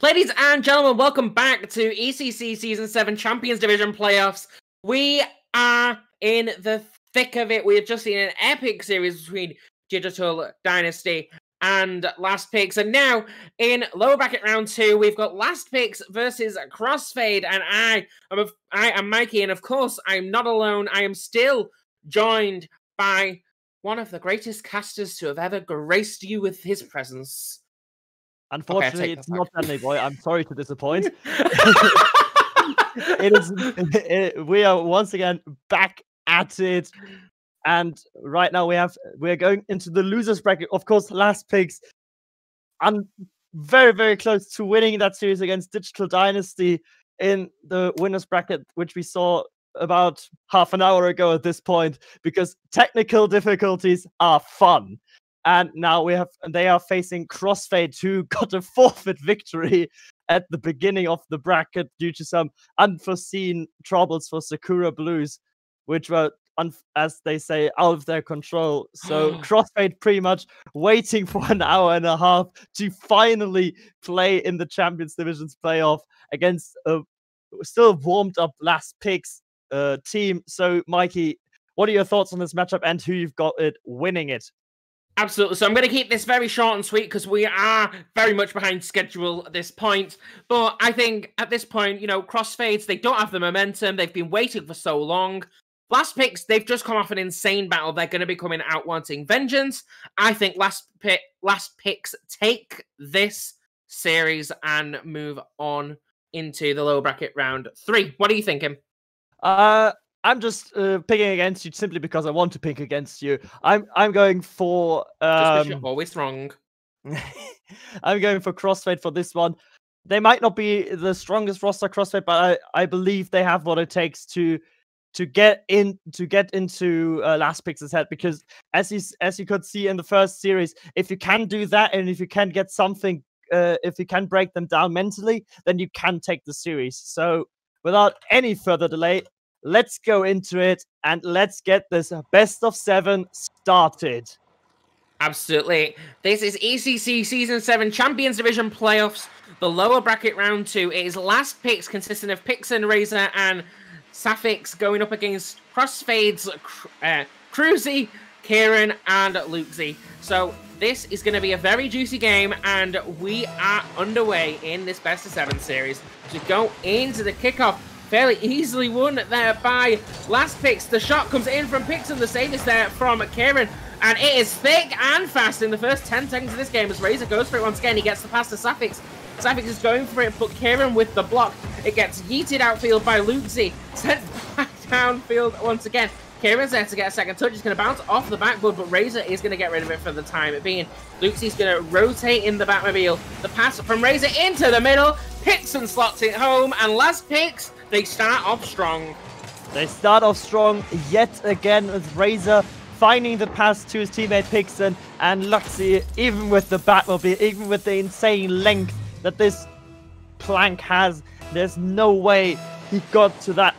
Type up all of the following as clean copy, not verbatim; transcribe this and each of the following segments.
Ladies and gentlemen, welcome back to ECC Season 7 Champions Division Playoffs. We are in the thick of it. We have just seen an epic series between Digital Dynasty and Last Picks. And now, in lower bracket round 2, we've got Last Picks versus CrossFade. And I am Mikey, and of course, I'm not alone. I am still joined by one of the greatest casters to have ever graced you with his presence. Unfortunately, it's not Danny Boy. I'm sorry to disappoint. We are once again back at it, and right now we are going into the losers bracket. Of course, Last Picks, I'm very, very close to winning that series against Digital Dynasty in the winners bracket, which we saw about half an hour ago at this point, because technical difficulties are fun. And now they are facing CrossFade, who got a forfeit victory at the beginning of the bracket due to some unforeseen troubles for Sakura Blues, which were, as they say, out of their control. So CrossFade pretty much waiting for an hour and a half to finally play in the Champions Divisions playoff against a still warmed up Last Picks team. So, Mikey, what are your thoughts on this matchup and who you've got it winning it? Absolutely. So I'm going to keep this very short and sweet because we are very much behind schedule at this point. But I think at this point, you know, CrossFades, they don't have the momentum. They've been waiting for so long. Last Picks, they've just come off an insane battle. They're going to be coming out wanting vengeance. I think Last Picks take this series and move on into the lower bracket round 3. What are you thinking? I'm just picking against you simply because I want to pick against you. I'm going for just you're always wrong. I'm going for CrossFade for this one. They might not be the strongest roster CrossFade, but I believe they have what it takes to get into Last Picks' head, because as you could see in the first series, if you can do that and if you can get something, if you can break them down mentally, then you can take the series. So without any further delay, let's go into it and let's get this best of 7 started. Absolutely. This is ECC Season 7 Champions Division Playoffs, the lower bracket round 2. It is Last Picks consisting of Pixen, Razor, and Safix going up against CrossFade's Cruzy, Kieran, and Luxy. So this is going to be a very juicy game, and we are underway in this best of 7 series to go into the kickoff. Fairly easily won there by Last Picks. The shot comes in from Pixen. The save is there from Kieran. And it is thick and fast in the first 10 seconds of this game as Razor goes for it once again. He gets the pass to Safix. Safix is going for it, but Kieran with the block. It gets yeeted outfield by Luxy. Sent back downfield once again. Kieran's there to get a second touch. He's going to bounce off the backboard, but Razor is going to get rid of it for the time being. Luxy's going to rotate in the Batmobile. The pass from Razor into the middle. Pixen slots it home, and Last Picks, they start off strong. They start off strong yet again with Razor finding the pass to his teammate Pixen, and Luxy, even with the Batmobile, even with the insane length that this plank has, there's no way he got to that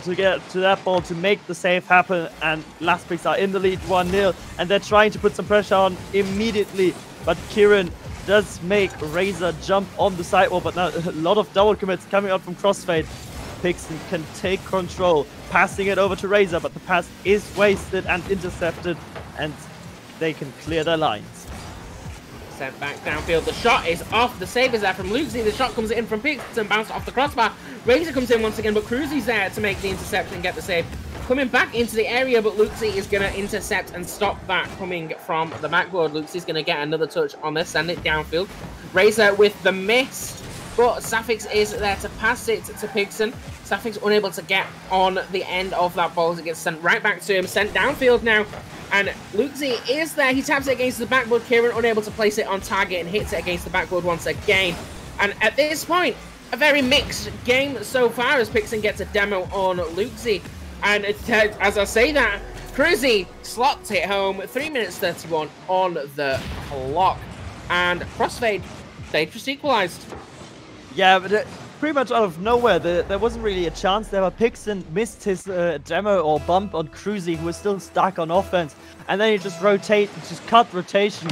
to get to that ball to make the save happen. And Last Picks are in the lead 1-0, and they're trying to put some pressure on immediately, but Kieran does make Razor jump on the sidewall, but now a lot of double commits coming out from CrossFade. Pixen can take control, passing it over to Razor, but the pass is wasted and intercepted, and they can clear their lines. Sent back downfield. The shot is off. The save is there from Luxy. The shot comes in from Pixen, bounced off the crossbar. Razor comes in once again, but Cruzy's there to make the interception and get the save. Coming back into the area, but Luxy is going to intercept and stop that coming from the backboard. Luxy's going to get another touch on this, send it downfield. Razor with the miss, but Safix is there to pass it to Pixen. Safix unable to get on the end of that ball as it gets sent right back to him, sent downfield now. And Luxy is there. He taps it against the backboard. Kieran unable to place it on target and hits it against the backboard once again. And at this point, a very mixed game so far as Pixen gets a demo on Luxy. And as I say that, Cruzy slots it home. 3 minutes 31 on the clock. And CrossFade, they just equalized. Yeah, but pretty much out of nowhere, there wasn't really a chance there, but Pixen missed his demo or bump on Cruzy, who was still stuck on offense, and then he just cut rotation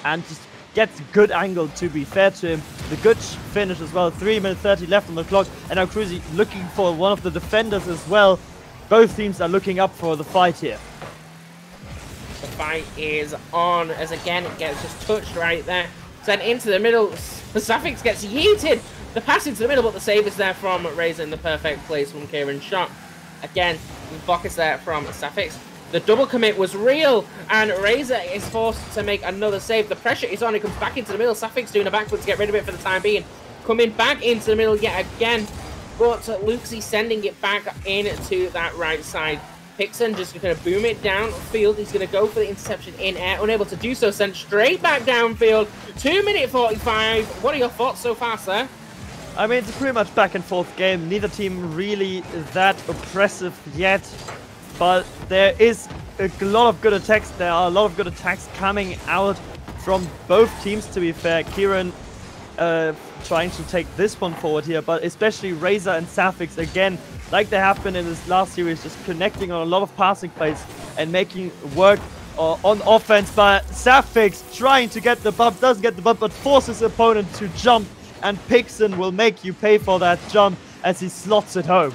and just gets a good angle, to be fair to him. The good finish as well. 3 minutes 30 left on the clock. And now Cruzy looking for one of the defenders as well. Both teams are looking up for the fight here. The fight is on as again it gets just touched right there. Sent into the middle. The Sapphics gets yeeted. The pass into the middle, but the save is there from Razor in the perfect place from Kieran's shot. Again, the block is there from Sapphics. The double commit was real, and Razor is forced to make another save. The pressure is on. He comes back into the middle. Sapphics doing a backflip to get rid of it for the time being. Coming back into the middle yet again, but Luxie sending it back into that right side. Pixon just going to boom it downfield. He's going to go for the interception in air. Unable to do so. Sent straight back downfield. 2 minute 45. What are your thoughts so far, sir? I mean, it's a pretty much back and forth game. Neither team really that oppressive yet. But there is a lot of good attacks. There are a lot of good attacks coming out from both teams, to be fair. Kieran trying to take this one forward here. But especially Razor and Sapphics, again, like they have been in this last series, just connecting on a lot of passing plays and making work on offense. But Sapphics trying to get the bump, does get the bump, but forces opponent to jump. And Pixon will make you pay for that jump as he slots it home.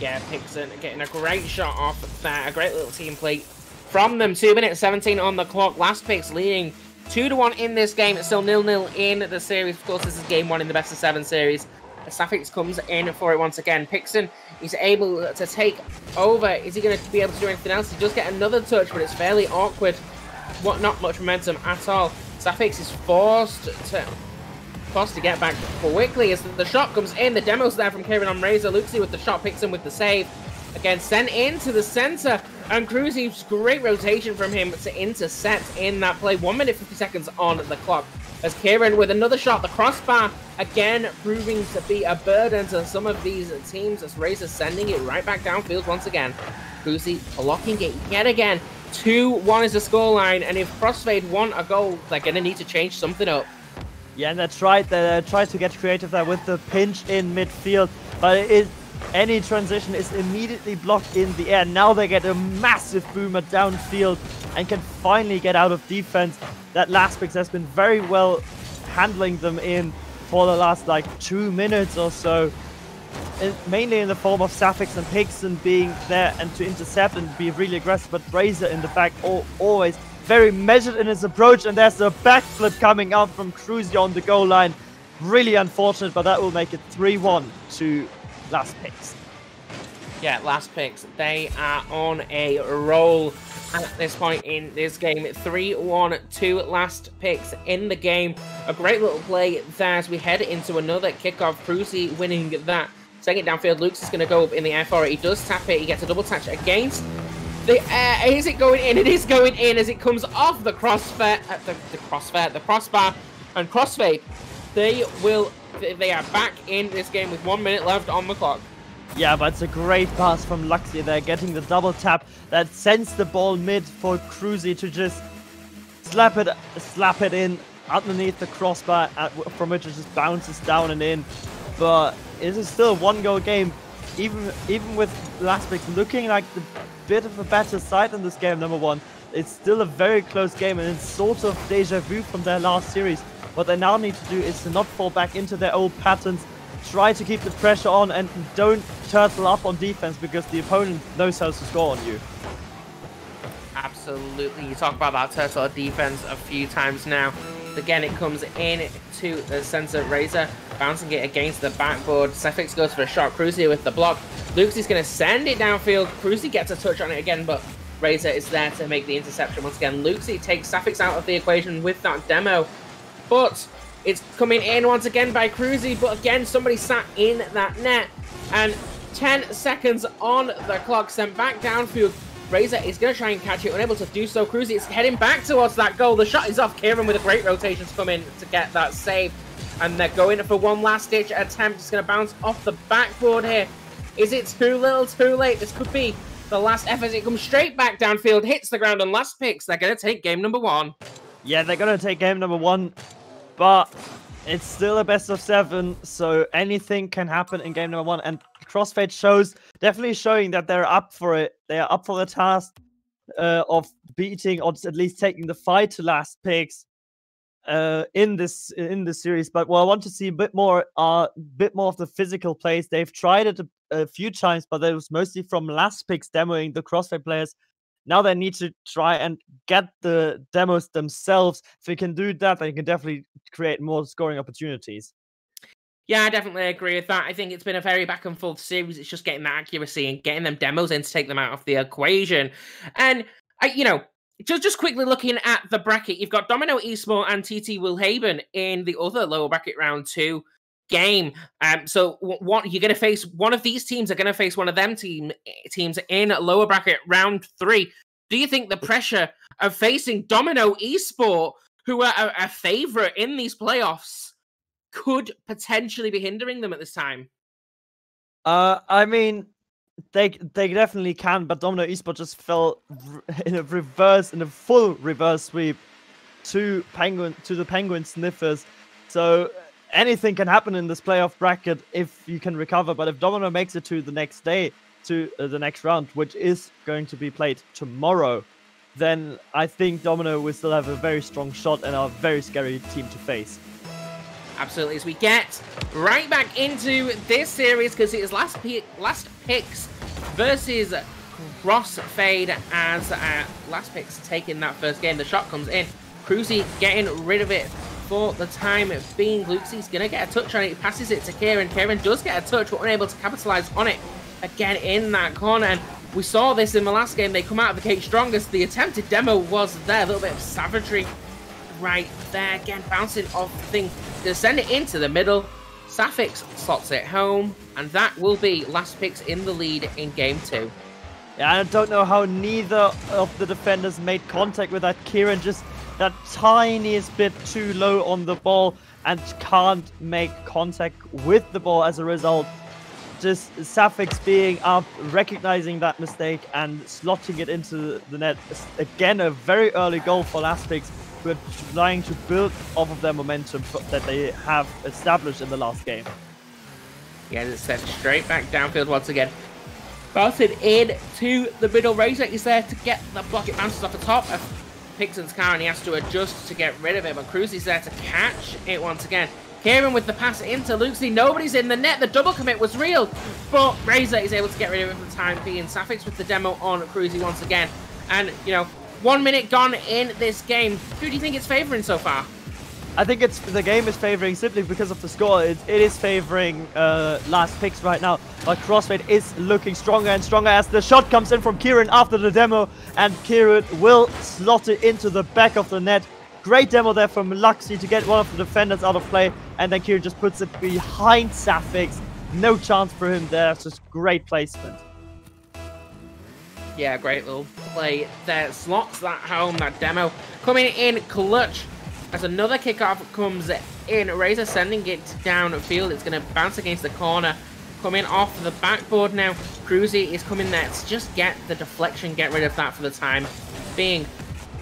Yeah, Pixon getting a great shot off there. A great little team play from them. 2 minutes 17 on the clock. Last Pix leading 2-1 in this game. It's still 0-0 in the series. Of course, this is game 1 in the best of 7 series. Sapphics comes in for it once again. Pixon is able to take over. Is he going to be able to do anything else? He does get another touch, but it's fairly awkward. Not much momentum at all. Sapphics is forced to get back quickly as the shot comes in. The demo's there from Kieran on Razor. Luxie with the shot, picks him with the save. Again, sent into the center. And Cruzy's great rotation from him to intercept in that play. 1 minute 50 seconds on the clock. As Kieran with another shot, the crossbar, again proving to be a burden to some of these teams as Razor sending it right back downfield once again. Cruzy blocking it yet again. 2-1 is the scoreline, and if CrossFade want a goal, they're going to need to change something up. Yeah, and that's right. They tried to get creative there with the pinch in midfield, but any transition is immediately blocked in the air. Now they get a massive boomer downfield and can finally get out of defense. That last Pix has been very well handling them in for the last like 2 minutes or so. Mainly in the form of Sapphics and Pixon being there and to intercept and be really aggressive, but Razor in the back always very measured in his approach, and there's a backflip coming out from Cruzy on the goal line. Really unfortunate, but that will make it 3-1 to Last Pix. Yeah, Last Pix, they are on a roll at this point in this game. 3-1 to Last Pix in the game. A great little play there as we head into another kickoff. Cruzy winning that. Taking it downfield, Luke's is going to go up in the air for it. He does tap it. He gets a double touch against the air. Is it going in? It is going in as it comes off the crossbar. And CrossFade, they are back in this game with 1 minute left on the clock. Yeah, but it's a great pass from Luxie there, getting the double tap that sends the ball mid for Cruzy to just slap it in underneath the crossbar, from which it just bounces down and in. But it is still a 1-goal game, even with Last Pix looking like the bit of a better side in this game, number one. It's still a very close game, and it's sort of deja vu from their last series. What they now need to do is to not fall back into their old patterns, try to keep the pressure on, and don't turtle up on defense, because the opponent knows how to score on you. Absolutely. You talk about that turtle defense a few times now. Again, it comes in to the center. Razor bouncing it against the backboard. Sapphics goes for a shot. Cruzy with the block. Luke's is going to send it downfield. Cruzy gets a touch on it again, but Razor is there to make the interception once again. Luxie takes Sapphics out of the equation with that demo, but it's coming in once again by Cruzy, but again, somebody sat in that net, and 10 seconds on the clock, sent back downfield. Razor is going to try and catch it, unable to do so. Cruzy is heading back towards that goal. The shot is off. Kieran with a great rotation to come in to get that save, and they're going for one last-ditch attempt. It's going to bounce off the backboard here. Is it too little, too late? This could be the last effort. It comes straight back downfield, hits the ground, and Last Pix, they're going to take game number 1. Yeah, they're going to take game number 1, but it's still a best of 7, so anything can happen in game number 1. And CrossFade definitely showing that they're up for it. They are up for the task of beating, or at least taking the fight to Last Pix. in this series, but I want to see a bit more of the physical plays. They've tried it a few times, but it was mostly from last picks demoing the CrossFade players. Now they need to try and get the demos themselves. If they can do that, they can definitely create more scoring opportunities. Yeah, I definitely agree with that. I think it's been a very back and forth series. It's just getting the accuracy and getting them demos in to take them out of the equation. And just quickly looking at the bracket, you've got Domino Esport and TT Wilhaven in the other lower bracket round 2 game. So what you're going to face, one of these teams are going to face one of them teams in lower bracket round 3. Do you think the pressure of facing Domino Esport, who are a favorite in these playoffs, could potentially be hindering them at this time? I mean, they definitely can, but Domino Esport just fell in a full reverse sweep to the Penguin Sniffers. So anything can happen in this playoff bracket if you can recover. But if Domino makes it to the next day, to the next round, which is going to be played tomorrow, then I think Domino will still have a very strong shot and are a very scary team to face. Absolutely, as we get right back into this series, because it is last picks versus CrossFade, as last picks taking that first game. The shot comes in. Cruzy getting rid of it for the time being. Luxie's going to get a touch on it. He passes it to Kieran. Kieran does get a touch, but unable to capitalize on it again in that corner. And we saw this in the last game. They come out of the gate strongest. The attempted demo was there. A little bit of savagery right there. Again, bouncing off the thing to send it into the middle. Safix slots it home, and that will be last picks in the lead in game 2. Yeah, I don't know how neither of the defenders made contact with that. Kieran just that tiniest bit too low on the ball and can't make contact with the ball as a result. Just Safix being up, recognizing that mistake and slotting it into the net. Again, a very early goal for last picks, who are trying to build off of their momentum that they have established in the last game. Yeah, it's sent straight back downfield once again. Bouncing in to the middle. Razor is there to get the block. It bounces off the top of Pixon's car, and he has to adjust to get rid of it. But Cruz is there to catch it once again. Kieran with the pass into Luxie. Nobody's in the net. The double commit was real, but Razor is able to get rid of it for the time being. Safix with the demo on Cruzy once again. And, 1 minute gone in this game. Who do you think it's favoring so far? I think the game is favoring simply because of the score. It is favoring last picks right now. But CrossFade is looking stronger and stronger as the shot comes in from Kieran after the demo. And Kieran will slot it into the back of the net. Great demo there from Luxie to get one of the defenders out of play. And then Kieran just puts it behind Safix. No chance for him there. It's just great placement. Yeah, great little play there. Slots that home, that demo. Coming in clutch as another kickoff comes in. Razor sending it downfield. It's going to bounce against the corner. Coming off the backboard now. Cruzy is coming there to just get the deflection, get rid of that for the time being.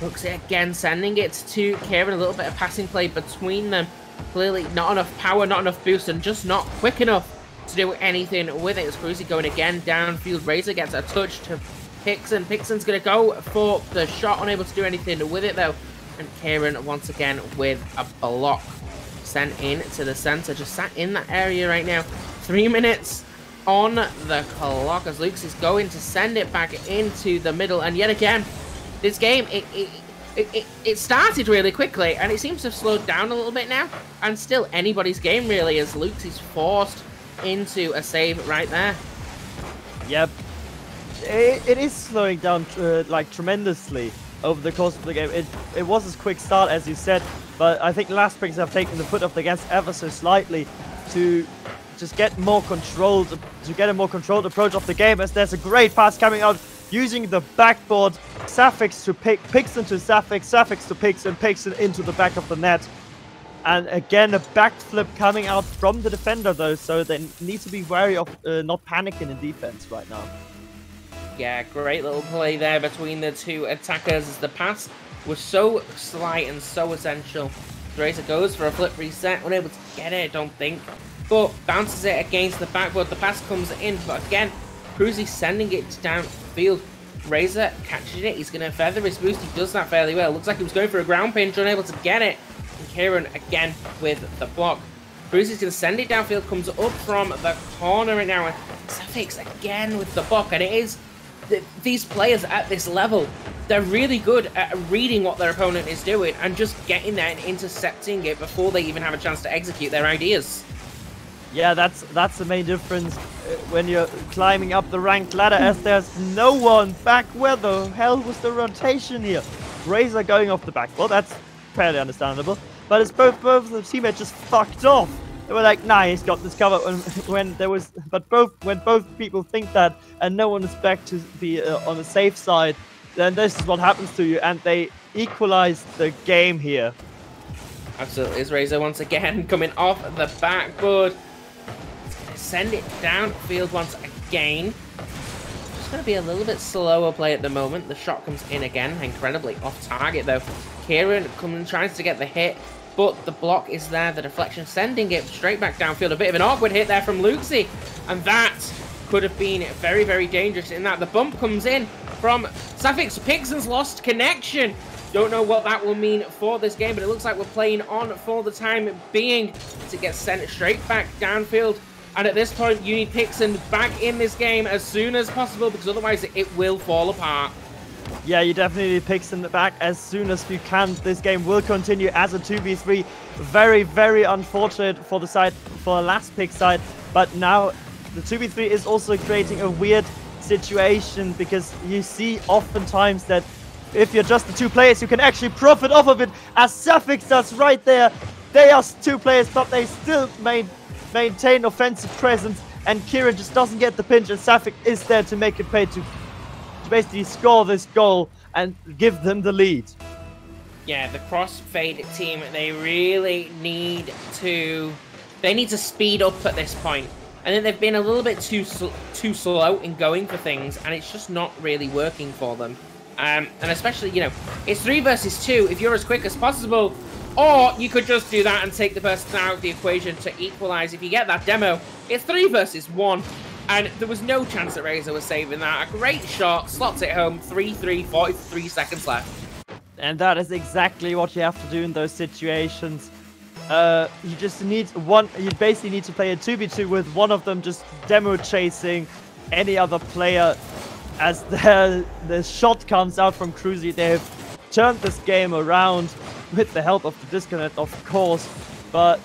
Looks it again, sending it to Kieran. A little bit of passing play between them. Clearly not enough power, not enough boost, and just not quick enough to do anything with it. It's Cruzy going again downfield. Razor gets a touch to Pixon. Pixon's going to go for the shot, unable to do anything with it though. And Kieran once again with a block sent in to the center. Just sat in that area right now. 3 minutes on the clock as Luke's is going to send it back into the middle. And yet again, this game, it started really quickly and it seems to have slowed down a little bit now. And still anybody's game really as Luke's is forced into a save right there. Yep. It is slowing down tremendously over the course of the game. It was a quick start, as you said, but I think last picks have taken the foot off the gas ever so slightly to just get more controlled, to get a more controlled approach of the game. As there's a great pass coming out using the backboard, Safix to Pixon to Safix, Safix to Pixon, Pixon into the back of the net. And again, a backflip coming out from the defender though, so they need to be wary of not panicking in defense right now. Yeah, great little play there between the two attackers as the pass was so slight and so essential. Razor goes for a flip reset, unable to get it, I don't think, but bounces it against the backboard. The pass comes in, but again, Cruzy sending it downfield. Razor catching it, he's going to feather his boost, he does that fairly well. Looks like he was going for a ground pinch, unable to get it. And Kieran again with the block. Bruce is going to send it downfield, comes up from the corner right now. And Safix again with the block. And it is these players at this level, they're really good at reading what their opponent is doing and just getting there and intercepting it before they even have a chance to execute their ideas. Yeah, that's the main difference when you're climbing up the ranked ladder, as there's no one back. Where the hell was the rotation here? Razor going off the back. Well, that's fairly understandable. But it's both the teammates just fucked off. They were like, nah, he's got this covered. When both people think that, and no one is back to be on the safe side, then this is what happens to you, and they equalize the game here. Absolutely, is Razor once again coming off the backboard. Send it downfield once again. Just going to be a little bit slower play at the moment. The shot comes in again, incredibly off target though. Kieran tries to get the hit, but the block is there. The deflection sending it straight back downfield. A bit of an awkward hit there from Luxie, and that could have been very, very dangerous in that the bump comes in from Safix. Pixon's lost connection. Don't know what that will mean for this game, but it looks like we're playing on for the time being to get sent straight back downfield. And at this point, you need Pixon back in this game as soon as possible, because otherwise it will fall apart. Yeah, you definitely need Pixon back as soon as you can. This game will continue as a 2v3. Very, very unfortunate for the side, for the last pick side. But now the 2v3 is also creating a weird situation, because you see oftentimes that if you're just the two players, you can actually profit off of it, as Safix does right there. They are two players, but they still maintain offensive presence, and Kieran just doesn't get the pinch, and Safix is there to make it pay, to basically score this goal and give them the lead. Yeah, the CrossFade team, they really need to speed up at this point. I think they've been a little bit too slow in going for things, and it's just not really working for them. And especially, you know, it's 3 versus 2 if you're as quick as possible. Or you could just do that and take the person out of the equation to equalize. If you get that demo, it's 3 versus 1. And there was no chance that Razor was saving that. A great shot, slots it home, 3-3, 43 seconds left. And that is exactly what you have to do in those situations. You just need one, you basically need to play a 2v2 with one of them just demo chasing any other player. As the shot comes out from Cruzy, they've turned this game around with the help of the disconnect, of course, but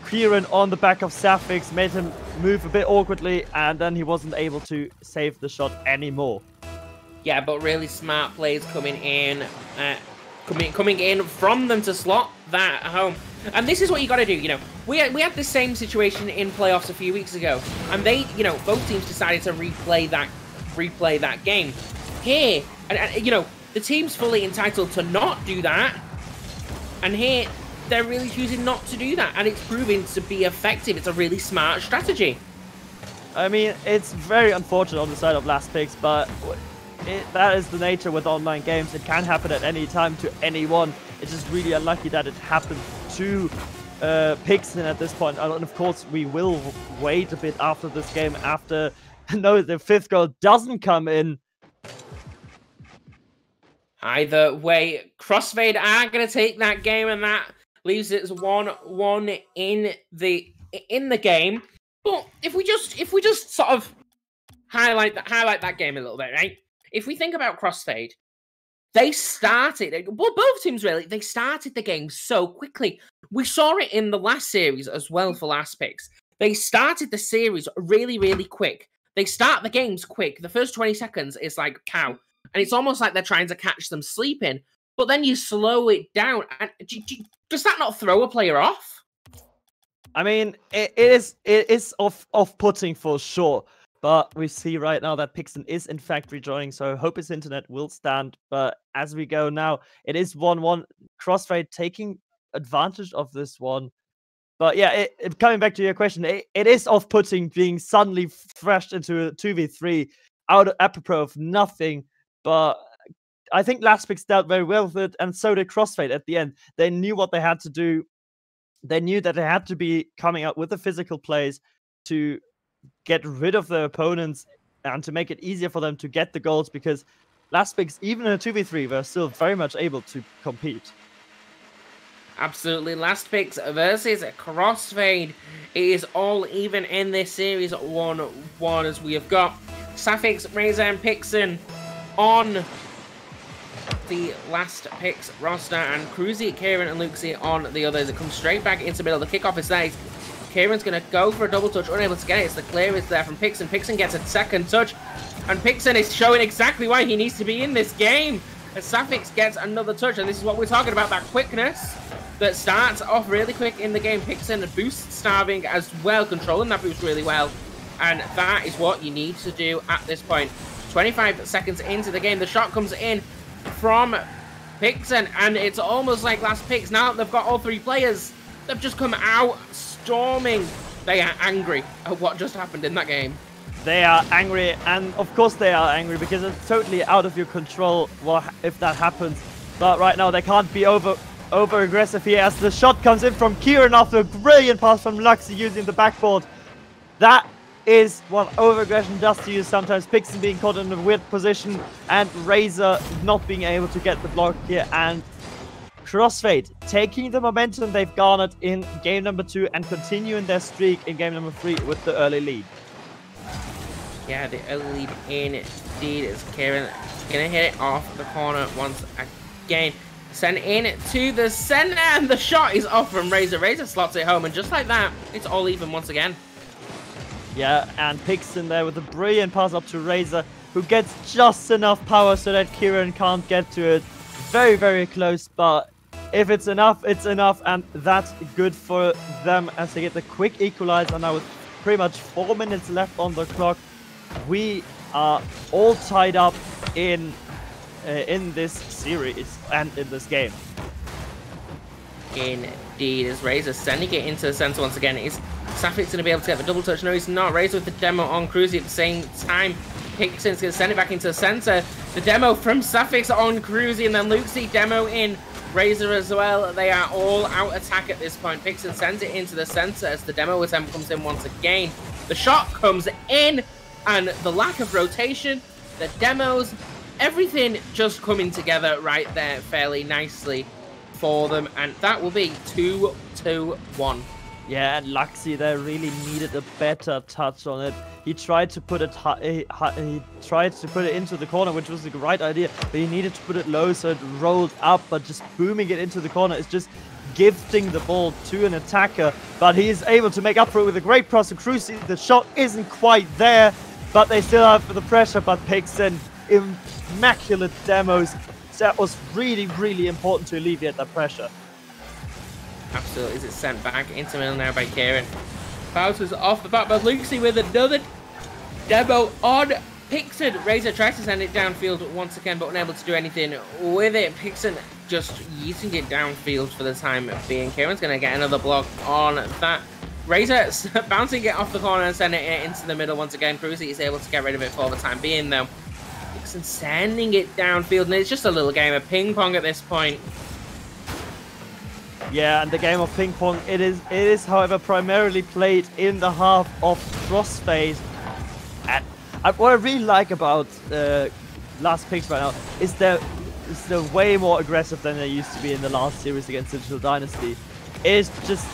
Kieran on the back of Safix made him move a bit awkwardly, and then he wasn't able to save the shot anymore. Yeah, but really smart plays coming in from them to slot that home. And this is what you got to do, you know. We had the same situation in playoffs a few weeks ago, and they, you know, both teams decided to replay that game. Here, and you know, the team's fully entitled to not do that. And here, they're really choosing not to do that, and it's proving to be effective. It's a really smart strategy. I mean, it's very unfortunate on the side of last picks, but that is the nature with online games. It can happen at any time to anyone. It's just really unlucky that it happened to Pixon at this point. And of course, we will wait a bit after this game, after no, the 5th goal doesn't come in. Either way, CrossFade are going to take that game, and that leaves it as 1-1 in the game. But if we just sort of highlight that game a little bit, right? If we think about CrossFade, they started, well, both teams really, they started the game so quickly. We saw it in the last series as well for last picks. They started the series really, really quick. They start the games quick. The first 20 seconds is like, pow. And it's almost like they're trying to catch them sleeping. But then you slow it down. And does that not throw a player off? I mean, it is off-putting for sure. But we see right now that Pixon is in fact rejoining, so I hope his internet will stand. But as we go now, it is 1-1. CrossFade taking advantage of this one. But yeah, coming back to your question, it is off-putting being suddenly thrashed into a 2v3 apropos of nothing. But I think last picks dealt very well with it, and so did CrossFade at the end. They knew what they had to do. They knew that they had to be coming out with the physical plays to get rid of their opponents and to make it easier for them to get the goals, because last picks, even in a 2v3, were still very much able to compete. Absolutely. Last picks versus CrossFade. It is all even in this series, 1-1, as we have got Safix, Razor, and Pixen on the last picks roster, and Cruzy, Kieran, and Luxie on the others. It comes straight back into the middle. The kickoff is there. Kieran's going to go for a double touch, unable to get it. It's the clear is there from Pixen. Pixen gets a second touch, and Pixen is showing exactly why he needs to be in this game. As Safix gets another touch, and this is what we're talking about, that quickness that starts off really quick in the game. Pixen boosts Starving as well, controlling that boost really well, and that is what you need to do at this point. 25 seconds into the game, the shot comes in from Pixen, and it's almost like last picks. Now that they've got all three players, they've just come out storming. They are angry at what just happened in that game. They are angry, and of course they are angry because it's totally out of your control if that happens. But right now they can't be over aggressive here as the shot comes in from Kieran after a brilliant pass from Luxie using the backboard. That is what over-aggression does to you sometimes. Pixen being caught in a weird position and Razor not being able to get the block here, and CrossFade taking the momentum they've garnered in game number 2 and continuing their streak in game number 3 with the early lead. Yeah, the early lead indeed is Kieran gonna hit it off the corner once again. Sent in to the center, and the shot is off from Razor. Razor slots it home, and just like that, it's all even once again. Yeah, and Pixen there with a brilliant pass up to Razor, who gets just enough power so that Kieran can't get to it. Very, very close, but if it's enough, it's enough, and that's good for them as they get the quick equalizer now with pretty much 4 minutes left on the clock. We are all tied up in this series and in this game. Indeed, as Razor sending it into the center once again. Is Safix going to be able to get the double touch? No, he's not. Razor with the demo on Cruzy at the same time. Pixen's going to send it back into the center. The demo from Safix on Cruzy, and then Luxie demo in Razor as well. They are all out attack at this point. Pixen sends it into the center as the demo attempt comes in once again. The shot comes in, and the lack of rotation, the demos, everything just coming together right there fairly nicely for them, and that will be 2-2-1. Yeah, and Luxie there really needed a better touch on it. He tried to put it into the corner, which was the right idea, but he needed to put it low so it rolled up, but just booming it into the corner is just gifting the ball to an attacker. But he is able to make up for it with a great cross to Cruzy. The shot isn't quite there, but they still have the pressure. But Pixen, immaculate demos. That was really, really important to alleviate that pressure. Absolutely. Is it sent back into middle now by Kieran? Bounces off the back, but Luxie with another demo on Pixen. Razor tries to send it downfield once again, but unable to do anything with it. Pixen just yeeting it downfield for the time being. Kieran's going to get another block on that. Razor bouncing it off the corner and sending it into the middle once again. Cruzy is able to get rid of it for the time being, though. Pixen sending it downfield, and it's just a little game of ping pong at this point. Yeah, and the game of ping pong, it is however primarily played in the half of CrossFade. And what I really like about last picks right now is they're way more aggressive than they used to be in the last series against Digital Dynasty. It's just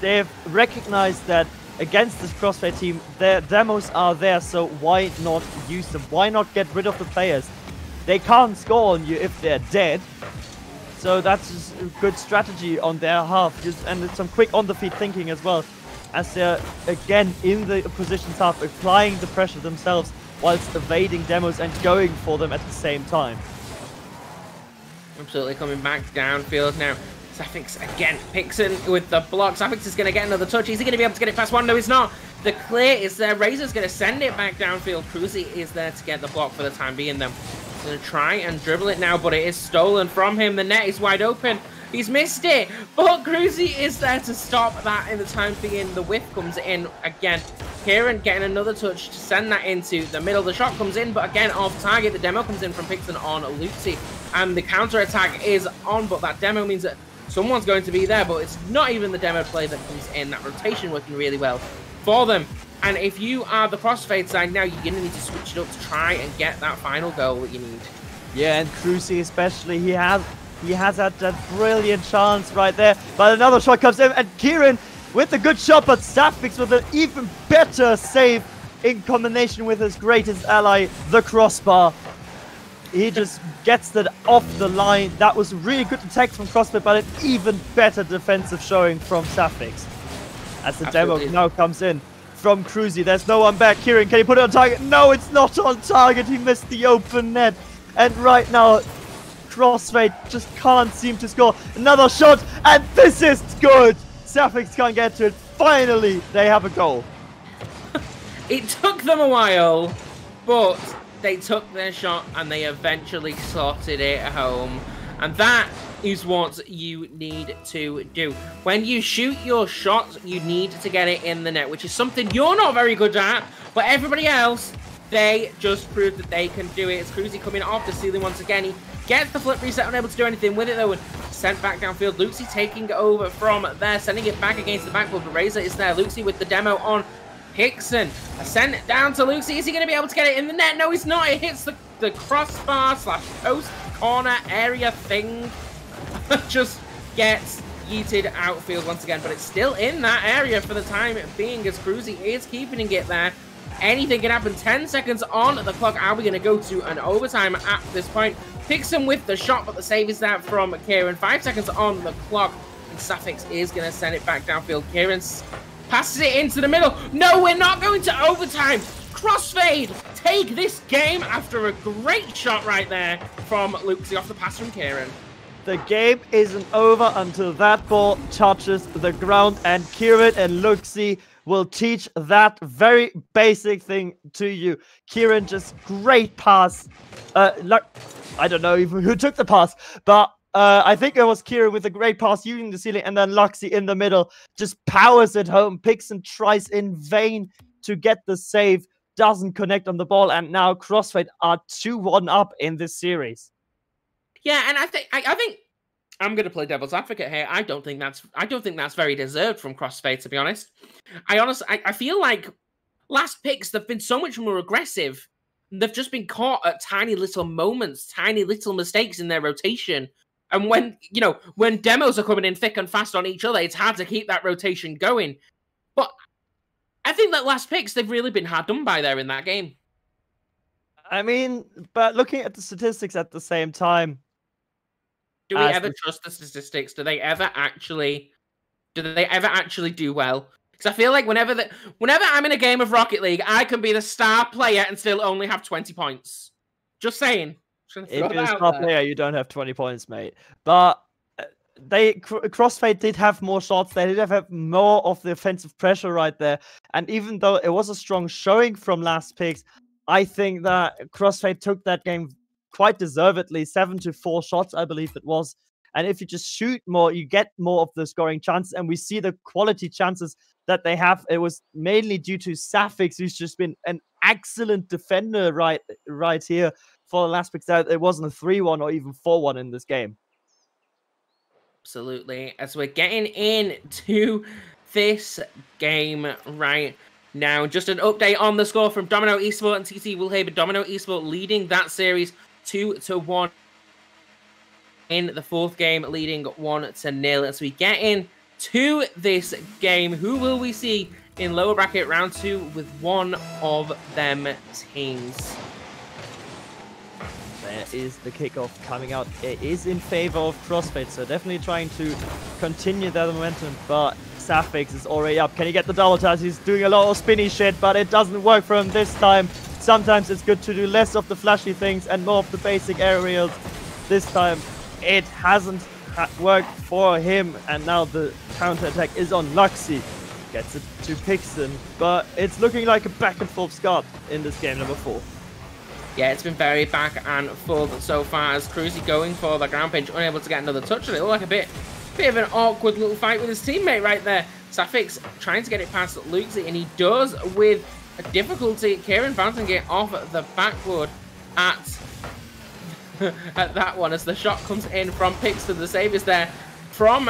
they've recognized that against this CrossFade team, their demos are there, so why not use them? Why not get rid of the players? They can't score on you if they're dead. So that's just a good strategy on their half, and some quick on-the-feet thinking as well, as they're again in the opposition's half, applying the pressure themselves whilst evading demos and going for them at the same time. Absolutely coming back downfield now. Safix again, Pixen with the block. Safix is going to get another touch. Is he going to be able to get it past one? No, he's not. The clear is there. Razor's going to send it back downfield. Cruzy is there to get the block for the time being, though. Going to try and dribble it now, but it is stolen from him. The net is wide open. He's missed it, but Cruzy is there to stop that in the time being. The whiff comes in again. Kieran getting another touch to send that into the middle. The shot comes in, but again off target. The demo comes in from Pixen on Luxie, and the counter attack is on, but that demo means that someone's going to be there, but it's not even the demo play that comes in. That rotation working really well for them. And if you are the CrossFade side now, you're going to need to switch it up to try and get that final goal that you need. Yeah, and Cruzy especially, he He has had that brilliant chance right there, but another shot comes in, and Kieran with a good shot, but Safix with an even better save in combination with his greatest ally, the crossbar. He just gets that off the line. That was really good attack from CrossFade, but an even better defensive showing from Safix. As the demo now comes in from Cruzy, there's no one back. Kieran, can he put it on target? No, it's not on target. He missed the open net. And right now, CrossFade just can't seem to score. Another shot, and this is good. Safix can't get to it. Finally, they have a goal. It took them a while, but they took their shot and they eventually sorted it home. And that is what you need to do. When you shoot your shot, you need to get it in the net, which is something you're not very good at, but everybody else, they just proved that they can do it. It's Cruzy coming off the ceiling once again. He gets the flip reset, unable to do anything with it though, and sent back downfield. Luxie taking over from there, sending it back against the backboard, but Razor is there. Luxie with the demo on Pixon. Send it down to Luxie. Is he going to be able to get it in the net? No, he's not. It hits the crossbar / post corner area thing. Just gets yeeted outfield once again, but it's still in that area for the time being as Cruzy is keeping it there. Anything can happen. 10 seconds on the clock. Are we going to go to an overtime at this point? Pixon with the shot, but the save is that from Kieran. 5 seconds on the clock, and Safix is going to send it back downfield. Kieran passes it into the middle. No, we're not going to overtime. CrossFade take this game after a great shot right there from Luxie off the pass from Kieran. The game isn't over until that ball touches the ground, and Kieran and Luxie will teach that very basic thing to you. Kieran, just great pass. I don't know even who took the pass, but I think it was Kieran with a great pass using the ceiling, and then Luxie in the middle just powers it home. Pixon tries in vain to get the save, doesn't connect on the ball, and now CrossFade are 2-1 up in this series. Yeah, and I think I'm going to play devil's advocate here. I don't think that's very deserved from CrossFade, to be honest. I feel like last picks, they've been so much more aggressive. They've just been caught at tiny little moments, tiny little mistakes in their rotation. And when demos are coming in thick and fast on each other, it's hard to keep that rotation going. But I think that last picks, they've really been hard done by there in that game. I mean, but looking at the statistics at the same time, do we ever trust the statistics? Do they ever actually do well? Because I feel like whenever I'm in a game of Rocket League, I can be the star player and still only have 20 points. Just saying. If you're a star player, you don't have 20 points, mate. But CrossFade did have more shots. They did have more of the offensive pressure right there. And even though it was a strong showing from last picks, I think that CrossFade took that game quite deservedly. 7-4 shots, I believe it was. And if you just shoot more, you get more of the scoring chances. And we see the quality chances that they have. It was mainly due to Safix, who's just been an excellent defender right here for the last picks. It wasn't a 3-1 or even 4-1 in this game. Absolutely. As we're getting into this game right now, just an update on the score from Domino Esport and TT Woolhaven. Domino Esport leading that series 2-1 in the fourth game, leading 1-0. As we get into this game, who will we see in lower bracket round 2 with one of them teams? There is the kickoff coming out. It is in favor of CrossFade, so definitely trying to continue their momentum, but Safix is already up. Can he get the double touch? He's doing a lot of spinny shit, but it doesn't work for him this time. Sometimes it's good to do less of the flashy things and more of the basic aerials. This time, it hasn't worked for him, and now the counter-attack is on Luxie. Gets it to Pixon, but it's looking like a back-and-forth start in this game number 4. Yeah, it's been very back and forth so far as Cruzy going for the ground pinch, unable to get another touch on it. It looked like a bit of an awkward little fight with his teammate right there. Safix trying to get it past Luxie, and he does with a difficulty. Kieran bouncing it off the backboard at that one as the shot comes in from Pixon. The save is there from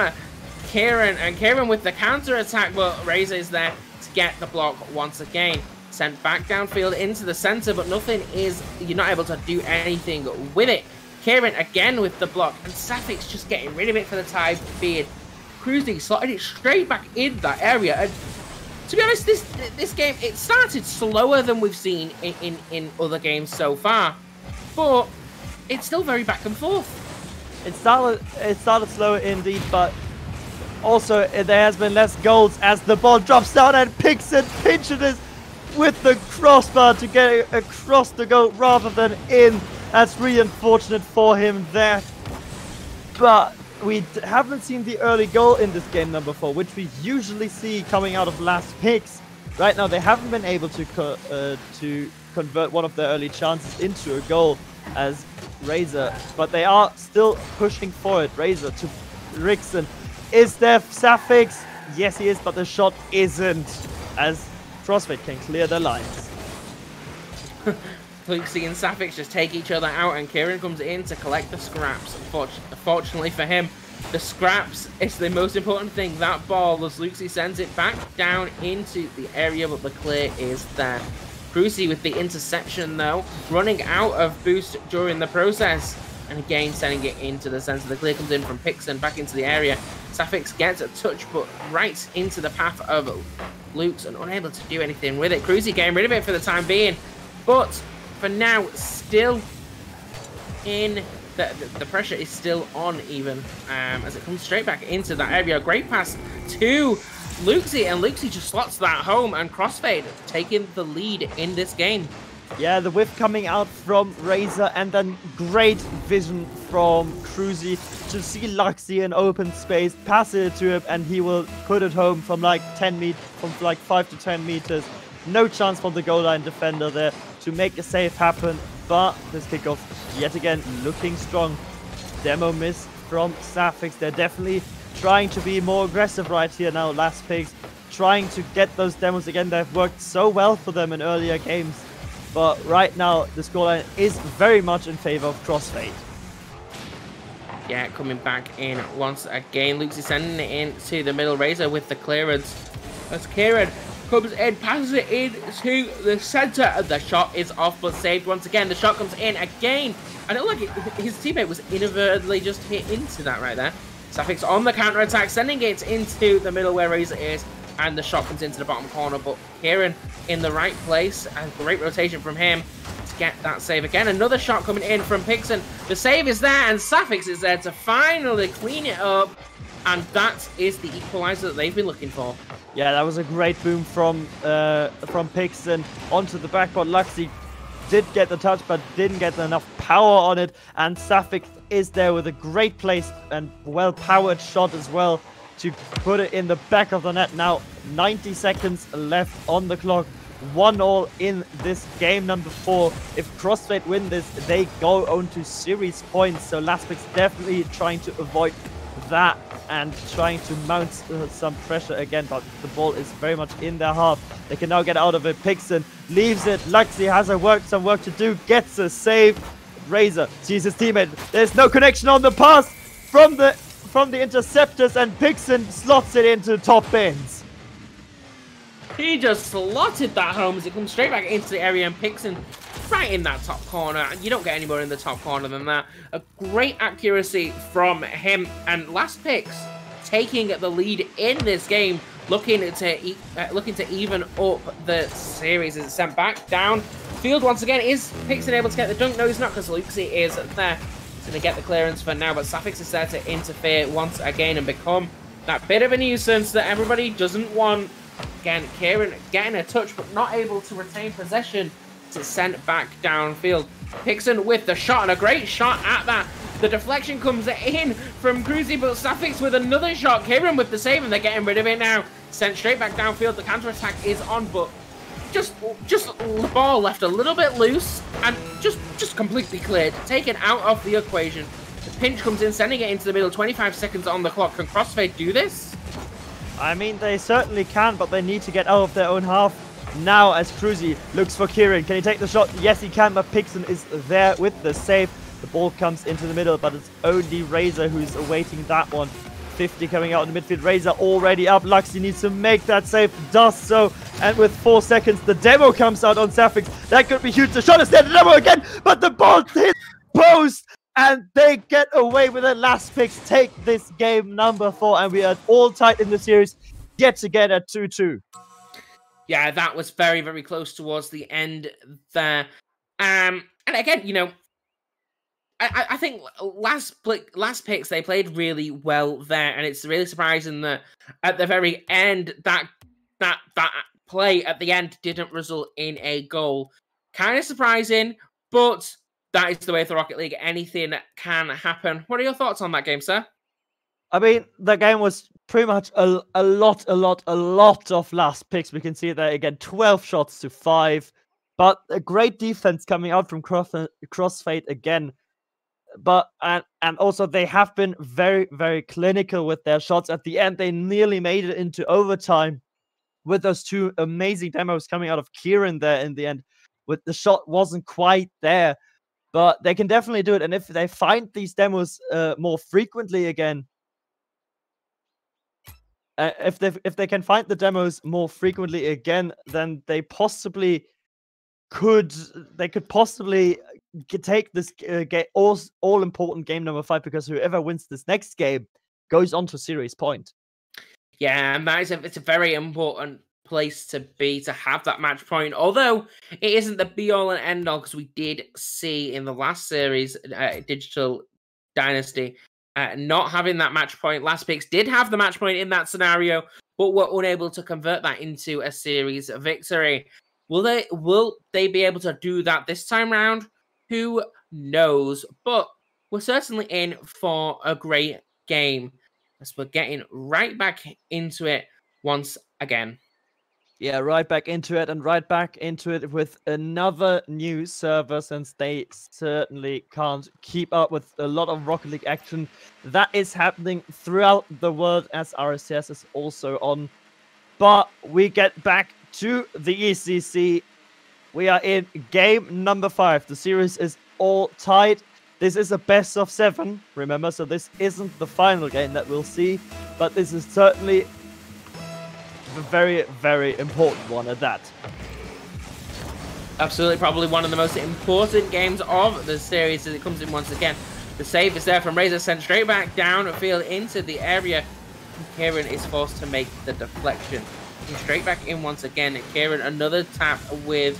Kieran, and Kieran with the counter attack, but Razor is there to get the block once again. Sent back downfield into the center, but you're not able to do anything with it. Kieran again with the block, and Safix just getting rid of it for the time being. Cruzy slotted it straight back in that area, and to be honest, this game, it started slower than we've seen in other games so far, but it's still very back and forth. It started slower indeed, but also there has been less goals as the ball drops down and Pixon pinches it with the crossbar to get it across the goal rather than in. That's really unfortunate for him there. But we haven't seen the early goal in this game number 4, which we usually see coming out of last picks. Right now, they haven't been able to convert one of their early chances into a goal as Razor, but they are still pushing forward. Razor to Rickson. Is there Safix? Yes, he is, but the shot isn't, as CrossFade can clear the lines. Luxie and Safix just take each other out, and Kieran comes in to collect the scraps. Fortunately for him, the scraps is the most important thing. That ball, as Luxie sends it back down into the area, but the clear is there. Cruzy with the interception, though, running out of boost during the process. And again, sending it into the center. The clear comes in from Pixon back into the area. Safix gets a touch, but right into the path of Luke's and unable to do anything with it. Cruzy getting rid of it for the time being. But for now, still in the pressure is still on even as it comes straight back into that area. Great pass to Luxie, and Luxie just slots that home, and CrossFade taking the lead in this game. Yeah, the whiff coming out from Razor, and then great vision from Cruzy to see Luxie in open space, pass it to him, and he will put it home from like 5 to 10 meters. No chance for the goal line defender there to make a save happen, but this kickoff yet again looking strong. Demo miss from Safix. They're definitely trying to be more aggressive right here now, last picks, trying to get those demos again. They've worked so well for them in earlier games. But right now, the scoreline is very much in favor of CrossFade. Yeah, coming back in once again. Luke's sending it into the middle. Razor with the clearance. As Kieran comes in, passes it into the center, and the shot is off, but saved once again. The shot comes in again. I don't like it. His teammate was inadvertently just hit into that right there. Safix on the counter attack, sending it into the middle where Razor is. And the shot comes into the bottom corner, but Kieran in the right place, and great rotation from him to get that save again. Another shot coming in from Pixon. The save is there, and Safix is there to finally clean it up, and that is the equalizer that they've been looking for. Yeah, that was a great boom from Pixon onto the backboard. Luxie did get the touch, but didn't get enough power on it, and Safix is there with a great place and well-powered shot as well to put it in the back of the net. Now 90 seconds left on the clock, 1-1 in this game number 4. If CrossFade win this, they go on to series points, so Laspix definitely trying to avoid that and trying to mount some pressure again, but the ball is very much in their half. They can now get out of it. Pixon leaves it. Luxie has some work to do, gets a save. Razor sees his teammate. There's no connection on the pass from the interceptors, and Pixon slots it into top bins. He just slotted that home as it comes straight back into the area, and Pixon right in that top corner. You don't get any more in the top corner than that. A great accuracy from him, and last picks taking the lead in this game, looking to even up the series as it's sent back down field once again. Is Pixon able to get the dunk? No, he's not, because Luxie is there. He's going to get the clearance for now, but Safix is there to interfere once again and become that bit of a nuisance that everybody doesn't want. Again, Kieran getting a touch, but not able to retain possession to send it back downfield. Pixon with the shot, and a great shot at that. The deflection comes in from Cruzy, but Safix with another shot. Kieran with the save, and they're getting rid of it now. Sent straight back downfield. The counter-attack is on, but just the ball left a little bit loose and just completely cleared, taken out of the equation. The pinch comes in, sending it into the middle. 25 seconds on the clock. Can CrossFade do this? I mean, they certainly can, but they need to get out of their own half now as Cruzy looks for Kieran. Can he take the shot? Yes, he can, but Pixon is there with the save. The ball comes into the middle, but it's only Razor who's awaiting that one. 50 coming out in the midfield. Razor already up. Luxie needs to make that save. Does so. And with 4 seconds, the demo comes out on Safix. That could be huge. The shot is there. The demo again. But the ball hits post. And they get away with it. Last picks take this game number 4, and we are all tied in the series yet again at 2-2. Yeah, that was very, very close towards the end there. And again, you know, I think last picks they played really well there, and it's really surprising that at the very end that play at the end didn't result in a goal. Kind of surprising, but that is the way of the Rocket League. Anything can happen. What are your thoughts on that game, sir? I mean, the game was pretty much a lot of last picks. We can see it there again, 12 shots to 5. But a great defense coming out from CrossFade again. But and also they have been very, very clinical with their shots. At the end, they nearly made it into overtime with those 2 amazing demos coming out of Kieran there in the end. With the shot wasn't quite there, but they can definitely do it. And if they find these demos more frequently again, if they can find the demos more frequently again, then they possibly could possibly take this all important game number 5, because whoever wins this next game goes on to series point. Yeah, and it's a very important place to be, to have that match point, although it isn't the be all and end all, because we did see in the last series, Digital Dynasty, not having that match point. Last picks did have the match point in that scenario, but were unable to convert that into a series victory. Will they be able to do that this time round? Who knows? But we're certainly in for a great game, as we're getting right back into it once again. Yeah, right back into it, and right back into it with another new server, since they certainly can't keep up with a lot of Rocket League action that is happening throughout the world, as RCS is also on. But we get back to the ECC. We are in game number 5. The series is all tied. This is a best of 7, remember, so this isn't the final game that we'll see, but this is certainly a very, very important one at that. Absolutely, probably one of the most important games of the series, as it comes in once again. The save is there from Razor, sent straight back downfield into the area. Kieran is forced to make the deflection. He's straight back in once again. Kieran, another tap with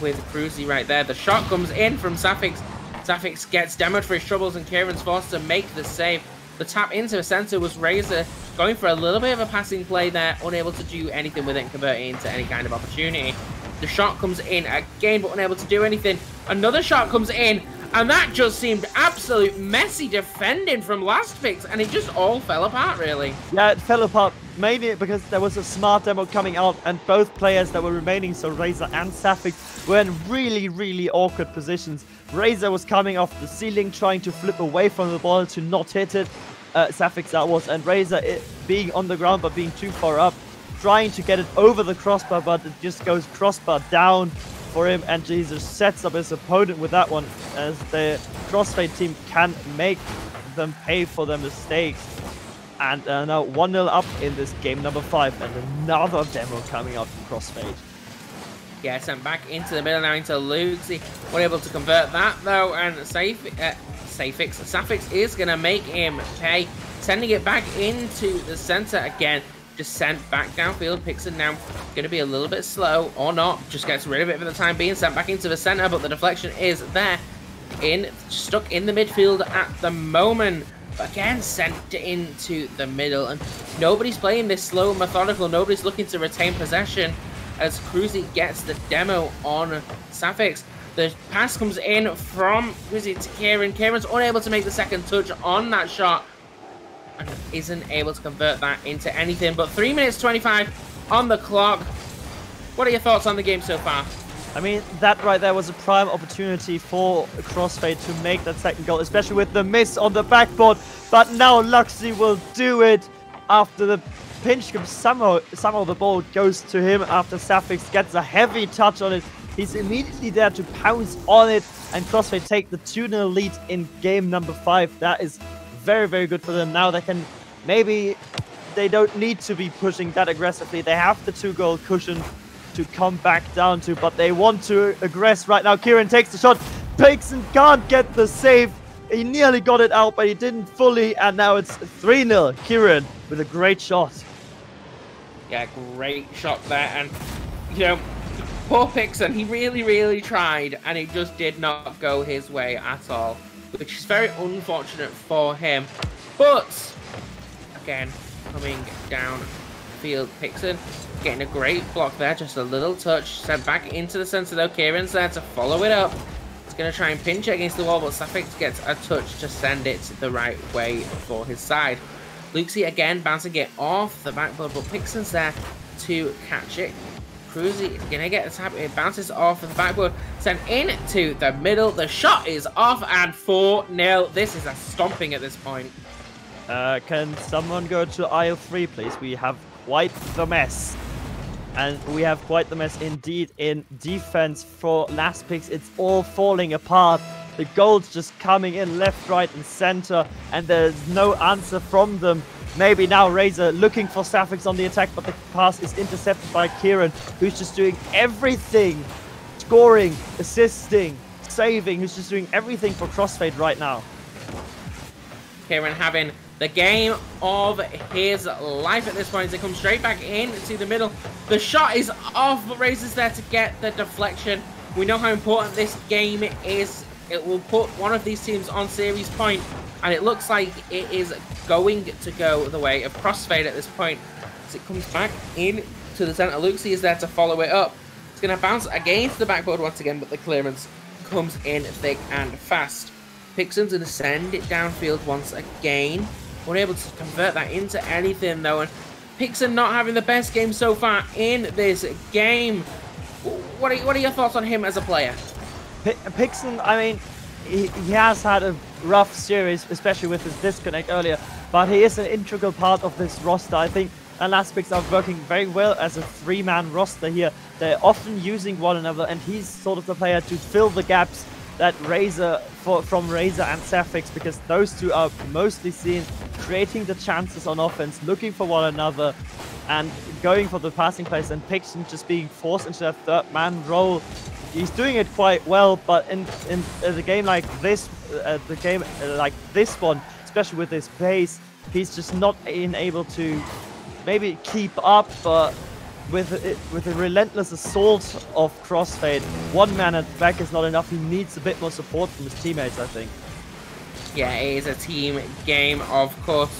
Cruzy right there. The shot comes in from Safix. Safix gets demoed for his troubles, and Kieran's forced to make the save. The tap into the center was Razor going for a little bit of a passing play there, unable to do anything with it and convert it into any kind of opportunity. The shot comes in again, but unable to do anything. Another shot comes in, and that just seemed absolute messy defending from last picks, and it just all fell apart, really. Yeah, it fell apart mainly because there was a smart demo coming out, and both players that were remaining, so Razor and Safix, were in really, really awkward positions. Razor was coming off the ceiling, trying to flip away from the ball to not hit it. Safix that was, and Razor being on the ground but being too far up, trying to get it over the crossbar, but it just goes crossbar down for him, and Jesus sets up his opponent with that one, as the CrossFade team can make them pay for their mistakes. And now 1-0 up in this game number 5, and another demo coming out from CrossFade. Yeah, sent back into the middle now into Luxy. We're able to convert that though, and Safix is going to make him pay, sending it back into the center again. Just sent back downfield. Pixon now going to be a little bit slow, or not. Just gets rid of it for the time being. Sent back into the center, but the deflection is there. Stuck in the midfield at the moment. But again, sent into the middle. And nobody's playing this slow, methodical. Nobody's looking to retain possession, as Cruzy gets the demo on Safix. The pass comes in from Cruzy to Kieran. Kieran's unable to make the second touch on that shot, and isn't able to convert that into anything. But 3 minutes 25 on the clock. What are your thoughts on the game so far? I mean, that right there was a prime opportunity for CrossFade to make that second goal, especially with the miss on the backboard. But now Luxy will do it after the pinch comes. Somehow the ball goes to him after Safix gets a heavy touch on it. He's immediately there to pounce on it, and CrossFade take the 2-0 lead in game number 5. That is very, very good for them. Now they can, maybe they don't need to be pushing that aggressively. They have the 2-goal cushion to come back down to, but they want to aggress right now. Kieran takes the shot. Pixon can't get the save. He nearly got it out, but he didn't fully, and now it's 3-0. Kieran with a great shot. Yeah, great shot there, and you know, poor Pixon, he really tried, and it just did not go his way at all, which is very unfortunate for him. But again, coming down field, Pixon getting a great block there, just a little touch, sent back into the center though. Kieran's there to follow it up. He's going to try and pinch it against the wall, but Safix gets a touch to send it the right way for his side. Luxie again bouncing it off the backboard, but Pixon's there to catch it. Cruzy is going to get the tap. It bounces off the backboard, sent into the middle. The shot is off, and 4-0. This is a stomping at this point. Can someone go to aisle 3, please? We have quite the mess. And we have quite the mess indeed in defense for last picks. It's all falling apart. The goals just coming in left, right, and center, and there's no answer from them. Maybe now Razor looking for Safix on the attack, but the pass is intercepted by Kieran, who's just doing everything. Scoring, assisting, saving, who's just doing everything for CrossFade right now. Kieran having the game of his life at this point as it comes straight back into the middle. The shot is off, but Razor's there to get the deflection. We know how important this game is. It will put one of these teams on series point, and it looks like it is going to go the way of CrossFade at this point. As it comes back in to the center, Luxie is there to follow it up. It's going to bounce against the backboard once again, but the clearance comes in thick and fast. Pixon's going to send it downfield once again. Unable to convert that into anything though, and Pixon not having the best game so far in this game. What are your thoughts on him as a player? Pixon, I mean, he has had a rough series, especially with his disconnect earlier, but he is an integral part of this roster. I think Last Picks are working very well as a 3-man roster here. They're often using one another, and he's sort of the player to fill the gaps that from Razor and Safix, because those two are mostly seen creating the chances on offense, looking for one another, and going for the passing plays, and Pixon just being forced into that 3rd-man role. He's doing it quite well, but in a game like this, like this one, especially with his pace, he's just not being able to maybe keep up, but with a relentless assault of CrossFade, 1 man at the back is not enough. He needs a bit more support from his teammates, I think. Yeah, it is a team game, of course.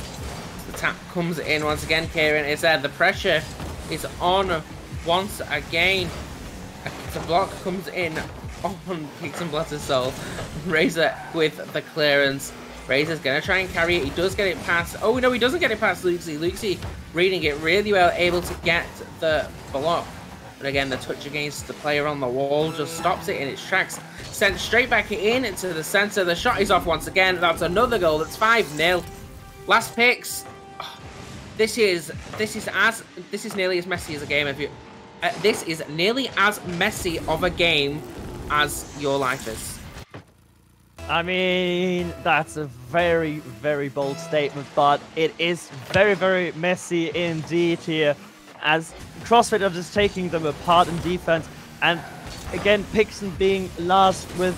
The tap comes in once again. Kieran is there. The pressure is on once again. The block comes in on Pixon Blotter's Soul. Razor with the clearance. Razor's going to try and carry it. He does get it past. Oh, no, he doesn't get it past Luxie. Luxie reading it really well, able to get the block. But again, the touch against the player on the wall just stops it in its tracks. Sent straight back in into the center. The shot is off once again. That's another goal. That's 5-0. Last picks. This is nearly as messy as a game. This is nearly as messy of a game as your life is. I mean, that's a very bold statement, but it is very messy indeed here, as CrossFade are just taking them apart in defense, and again, Pixon being last with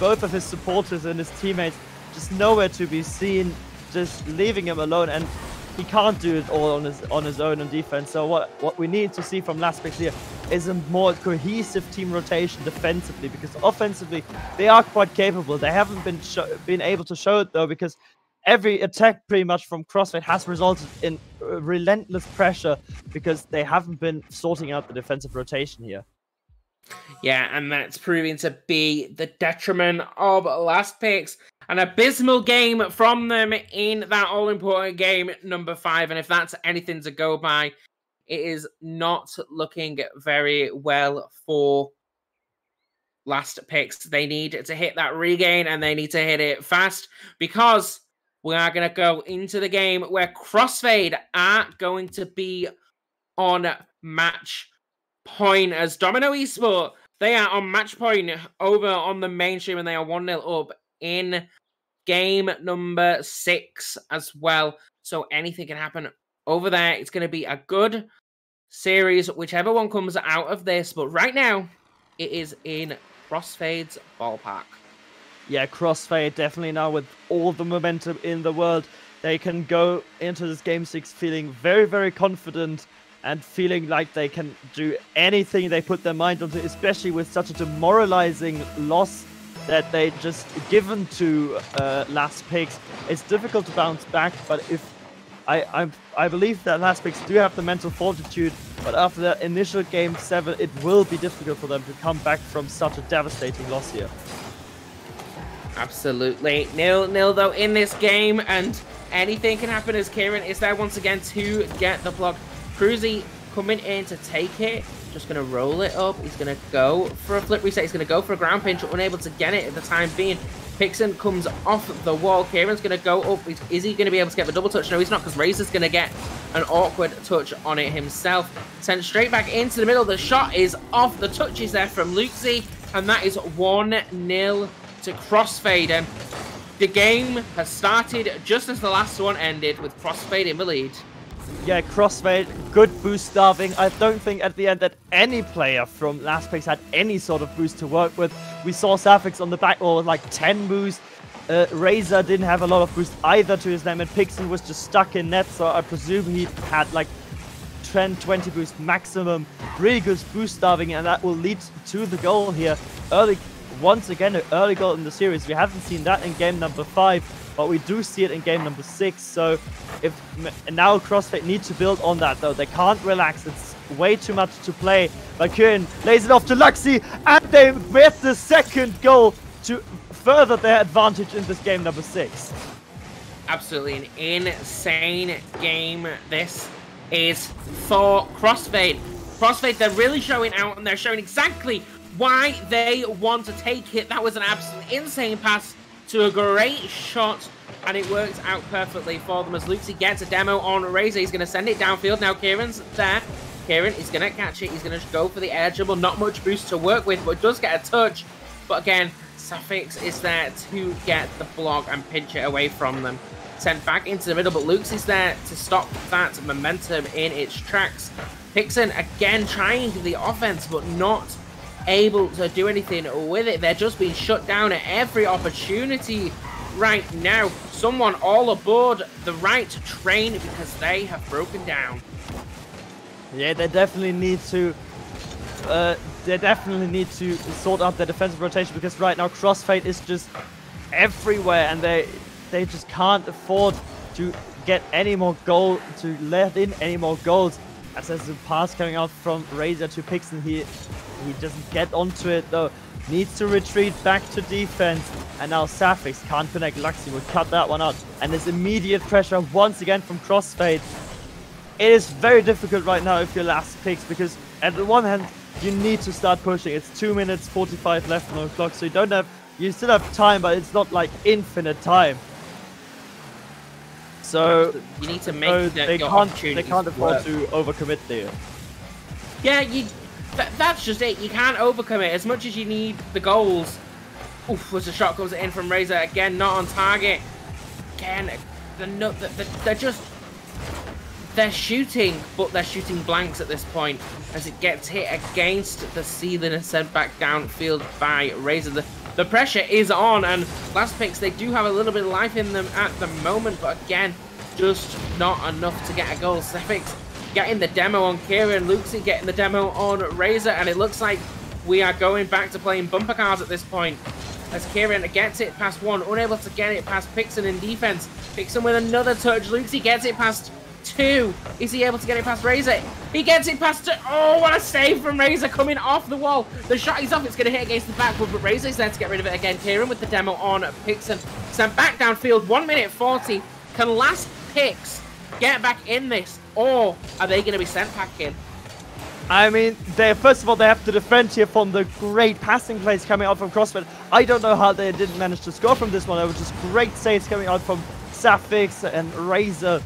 both of his supporters and his teammates just nowhere to be seen, just leaving him alone, and he can't do it all on his own in defense. So what we need to see from Last Picks here is a more cohesive team rotation defensively, because offensively they are quite capable. They haven't been able to show it though, because every attack pretty much from CrossFade has resulted in relentless pressure, because they haven't been sorting out the defensive rotation here. Yeah, and that's proving to be the detriment of Last Picks. An abysmal game from them in that all-important game number 5. And if that's anything to go by, it is not looking very well for Last Picks. They need to hit that regain, and they need to hit it fast, because we are going to go into the game where CrossFade are going to be on match point, as Domino Esport, they are on match point over on the mainstream, and they are 1-0 up in game number 6 as well. So anything can happen over there. It's going to be a good series, whichever one comes out of this. But right now, it is in CrossFade's ballpark. Yeah, CrossFade definitely now with all the momentum in the world. They can go into this Game 6 feeling very, very confident and feeling like they can do anything they put their mind onto, especially with such a demoralizing loss that they just given to Last Picks. It's difficult to bounce back, but if I believe that Last Picks do have the mental fortitude, but after that initial Game 7, it will be difficult for them to come back from such a devastating loss here. Absolutely. 0-0 though in this game, and anything can happen as Kieran is there once again to get the block. Cruzy coming in to take it. Just going to roll it up. He's going to go for a flip reset. He's going to go for a ground pinch, unable to get it at the time being. Pixon comes off the wall. Kieran's going to go up. Is he going to be able to get the double touch? No, he's not, because Razor's going to get an awkward touch on it himself. Sent straight back into the middle. The shot is off. The touch is there from Luxy, and that is 1-0 to CrossFade. And the game has started just as the last one ended, with CrossFade in the lead. Yeah, CrossFade, good boost starving. I don't think at the end that any player from Last Picks had any sort of boost to work with. We saw Safix on the back wall with like 10 boost. Razor didn't have a lot of boost either to his name, and Pixon was just stuck in net, so I presume he had like 10-20 boost maximum. Really good boost starving, and that will lead to the goal here. Once again, an early goal in the series. We haven't seen that in game number 5, but we do see it in game number 6. So if now CrossFade need to build on that, though. They can't relax. It's way too much to play. But Kieran lays it off to Luxy, and they get the second goal to further their advantage in this game number 6. Absolutely an insane game this is for CrossFade. CrossFade, they're really showing out, and they're showing exactly why they want to take it. That was an absolutely insane pass to a great shot, and it worked out perfectly for them as Luxy gets a demo on Razor. He's going to send it downfield. Now Kieran's there. Kieran is going to catch it. He's going to go for the edgeable. Not much boost to work with, but does get a touch. But again, Safix is there to get the block and pinch it away from them. Sent back into the middle, but Luke's is there to stop that momentum in its tracks. Pixon again trying the offense, but not able to do anything with it. They're just being shut down at every opportunity right now. Someone all aboard the right train, because they have broken down. Yeah, they definitely need to sort out their defensive rotation, because right now CrossFade is just everywhere, and they just can't afford to get any more goal, to let in any more goals. As there's a pass coming out from Razor to Pixon, he doesn't get onto it though. Needs to retreat back to defense, and now Safix can't connect. Luxy will cut that one out, and there's immediate pressure once again from CrossFade. It is very difficult right now if you're Last Picks, because at the one hand you need to start pushing. It's 2 minutes 45 left on the clock, so you still have time, but it's not like infinite time. So you need to make they can't afford to overcommit there. Yeah, that's just it. You can't overcommit as much as you need the goals. Oof, as the shot comes in from Razor again, not on target. Again, they're shooting, but they're shooting blanks at this point as it gets hit against the ceiling and sent back downfield by Razor. The pressure is on, and Last Picks, they do have a little bit of life in them at the moment, but again, just not enough to get a goal. Safix getting the demo on Kieran, Luxy getting the demo on Razor, and it looks like we are going back to playing bumper cars at this point. As Kieran gets it past one, unable to get it past Pixon in defense. Pixon with another touch. Luxy gets it past 2. Is he able to get it past Razor? He gets it past 2. Oh, what a save from Razor coming off the wall. The shot is off. It's going to hit against the backwood, but Razor is there to get rid of it again. Kieran with the demo on Pixon. Sent back downfield. 1 minute 40. Can Last Picks get back in this, or are they going to be sent back in? I mean, first of all, they have to defend here from the great passing plays coming out from CrossFade. I don't know how they didn't manage to score from this one. There were just great saves coming out from Safix and Razor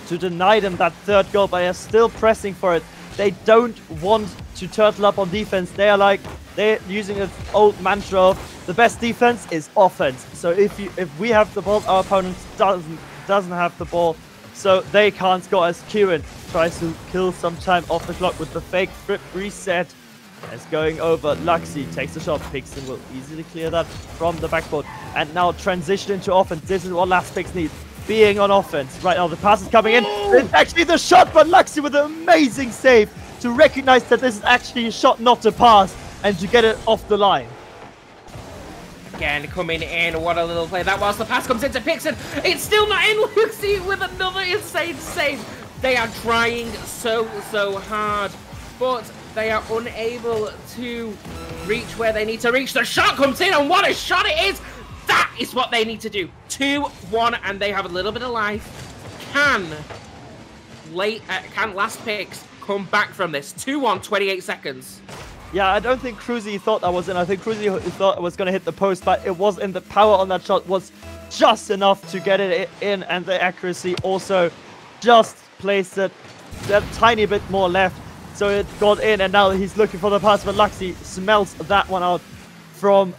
to deny them that third goal, but they're still pressing for it. They don't want to turtle up on defense. They're using an old mantra of the best defense is offense. So if we have the ball, our opponent doesn't have the ball, so they can't score, as Kieran tries to kill some time off the clock with the fake flip reset. It's going over. Luxy takes the shot. Pixen will easily clear that from the backboard. And now transition into offense. This is what Last Pix needs. Being on offense. Right now, the pass is coming in. It's actually the shot, but Luxy with an amazing save to recognize that this is actually a shot, not a pass, and to get it off the line. Again, coming in. What a little play that was. The pass comes into Pixen. It's still not in. Luxy with another insane save. They are trying so hard, but they are unable to reach where they need to reach. The shot comes in, and what a shot it is! That is what they need to do. 2-1, and they have a little bit of life. Can Last Pix come back from this? 2-1, 28 seconds. Yeah, I don't think Cruzy thought that was in. I think Cruzy thought it was going to hit the post, but it was in. The power on that shot was just enough to get it in, and the accuracy also just placed it that tiny bit more left. So it got in, and now he's looking for the pass, but Luxy smells that one out from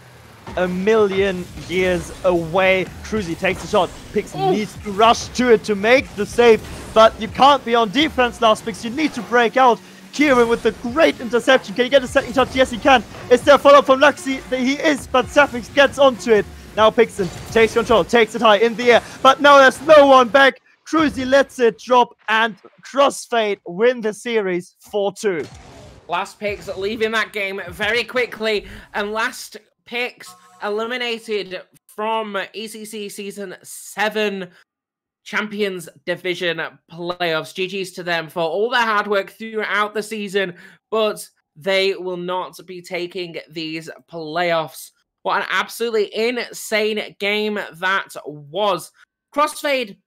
a million years away. Cruzy takes the shot. Pix needs to rush to it to make the save, but you can't be on defense, Last Pix. You need to break out. Kieran with the great interception. Can he get a second shot? Yes, he can. Is there a follow-up from Luxy? He is, but Safix gets onto it. Now Pixen takes control, takes it high in the air, but now there's no one back. Cruzy lets it drop, and CrossFade win the series 4-2. Last Pix leaving that game very quickly, and Last Pix eliminated from ECC Season 7 Champions Division playoffs. GG's to them for all their hard work throughout the season, but they will not be taking these playoffs. What an absolutely insane game that was. CrossFade,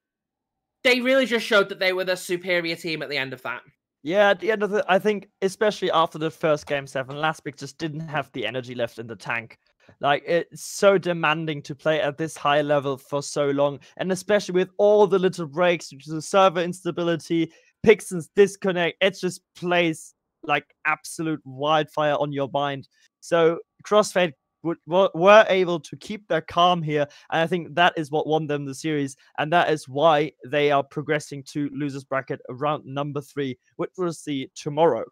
they really just showed that they were the superior team at the end of that. Yeah, at the end of it, I think, especially after the first Game 7, Last Pix just didn't have the energy left in the tank. Like, it's so demanding to play at this high level for so long, and especially with all the little breaks due to the server instability, Pixen's disconnect, it just plays like absolute wildfire on your mind. So CrossFade were able to keep their calm here, and I think that is what won them the series, and that is why they are progressing to losers bracket round number 3, which we'll see tomorrow.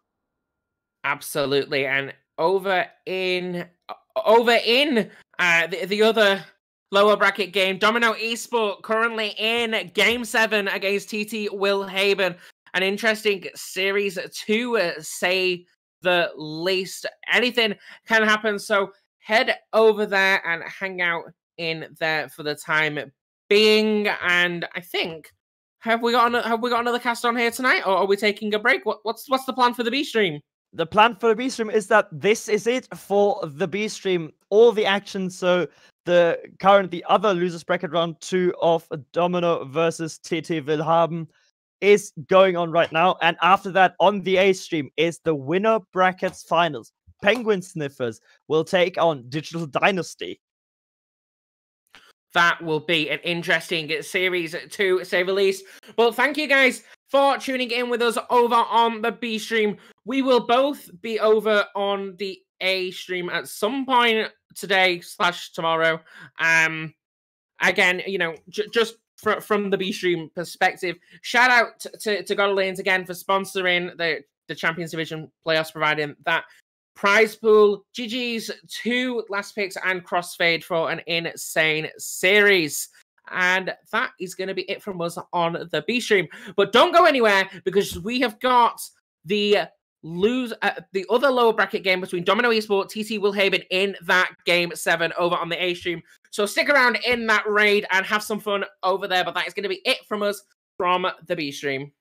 Absolutely. And over in the other lower bracket game, Domino Esport currently in Game 7 against TT Wilhaven. An interesting series to say the least. Anything can happen, so head over there and hang out in there for the time being. And I think, have we got another cast on here tonight, or are we taking a break? What's the plan for the B stream? The plan for the B stream is that this is it for the B stream. All the action, so the other losers bracket round 2 of Domino versus TT Wilhaven is going on right now, and after that on the A stream is the winner brackets finals. Penguin Sniffers will take on Digital Dynasty. That will be an interesting series to say the least. Well, thank you guys for tuning in with us over on the B stream. We will both be over on the A stream at some point today / tomorrow. Again, you know, just from the B stream perspective, shout out to Godalions again for sponsoring the Champions Division playoffs, providing that prize pool. GG's to Last Pix and CrossFade for an insane series. And that is going to be it from us on the B stream. But don't go anywhere, because we have got the other lower bracket game between Domino Esport, TT Wilhaven in that Game 7 over on the A stream. So stick around in that raid and have some fun over there. But that is going to be it from us from the B stream.